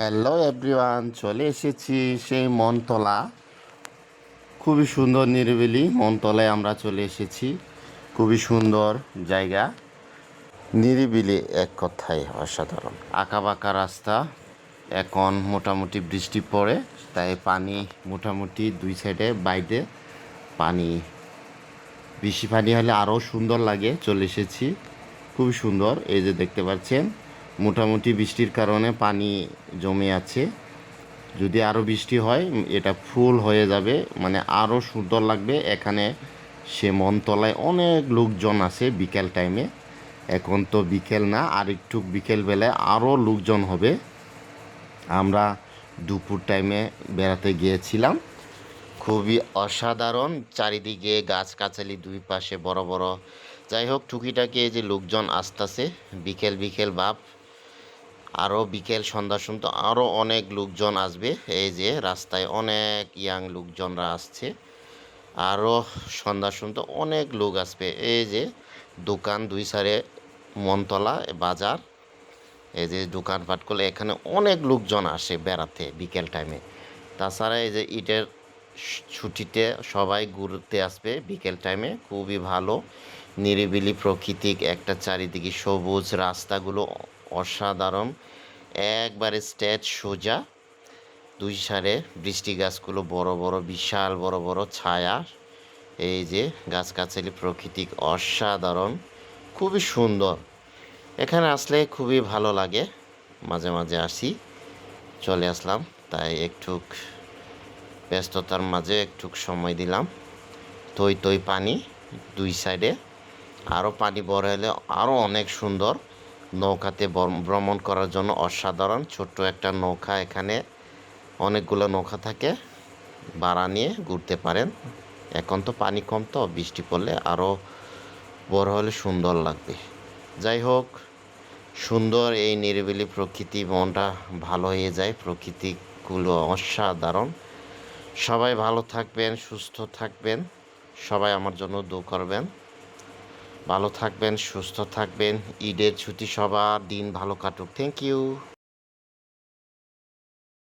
Hello everyone, চলে এসেছি সেই মনতলা। খুবই সুন্দর নিরিবিলি মনতলায় আমরা চলে এসেছি। খুবই সুন্দর জায়গা, নিরিবিলি, এক কথায় অসাধারণ। আঁকাবাঁকা রাস্তা, এখন মোটামুটি বৃষ্টি পড়ে, তাই পানি মোটামুটি দুই সাইডে বাইরে পানি। বেশি পানি হলে আরও সুন্দর লাগে। চলে এসেছি, খুবই সুন্দর। এই যে দেখতে পাচ্ছেন, মোটামুটি বৃষ্টির কারণে পানি জমে আছে। যদি আরও বৃষ্টি হয় এটা ফুল হয়ে যাবে, মানে আরও সুন্দর লাগবে। এখানে সে মনতলায় অনেক লোকজন আছে বিকেল টাইমে। এখন তো বিকেল না, আর একটু বিকেলবেলায় আরও লোকজন হবে। আমরা দুপুর টাইমে বেড়াতে গিয়েছিলাম। খুবই অসাধারণ, চারিদিকে গাছগাছালি, দুই পাশে বড় বড়। যাই হোক, টুকিটাকি এই যে লোকজন আসতেছে, বিকেল বিকেল ভাব। আরও বিকেল সন্ধ্যা সন্ধ্যা আরও অনেক লোকজন আসবে। এই যে রাস্তায় অনেক ইয়াং লোকজনরা আসছে। আরও সন্ধ্যা সন্ধ্যা অনেক লোক আসবে। এই যে দোকান দুই সাইডে, মনতলা বাজার, এই যে দোকানপাট করলে এখানে অনেক লোকজন আসে বেড়াতে বিকেল টাইমে। তাছাড়া এই যে ঈদের ছুটিতে সবাই ঘুরতে আসবে বিকেল টাইমে। খুবই ভালো, নিরিবিলি প্রাকৃতিক একটা চারিদিকে সবুজ, রাস্তাগুলো অসাধারণ, একবারে স্ট্রেট সোজা। দুই সাইডে বৃষ্টি গাছগুলো বড় বড়, বিশাল বড় বড় ছায়া। এই যে গাছগাছালি, প্রাকৃতিক অসাধারণ, খুবই সুন্দর। এখানে আসলে খুবই ভালো লাগে। মাঝে মাঝে আসি, চলে আসলাম, তাই একটু ব্যস্ততার মাঝে একটু সময় দিলাম। থই থই পানি দুই সাইডে, আরও পানি বড় হলে আরও অনেক সুন্দর। নৌকাতে ভ্রমণ করার জন্য অসাধারণ। ছোট্ট একটা নৌকা, এখানে অনেকগুলো নৌকা থাকে, ভাড়া নিয়ে ঘুরতে পারেন। এখন তো পানি কম, তো বৃষ্টি পড়লে আরও বড় হলে সুন্দর লাগবে। যাই হোক, সুন্দর এই নিরিবিলি প্রকৃতি, মনটা ভালো হয়ে যায়। প্রকৃতিগুলো অসাধারণ। সবাই ভালো থাকবেন, সুস্থ থাকবেন। সবাই আমার জন্য দোয়া করবেন। ভালো থাকবেন, সুস্থ থাকবেন। ঈদের ছুটি সবার দিন ভালো কাটুক। Thank you.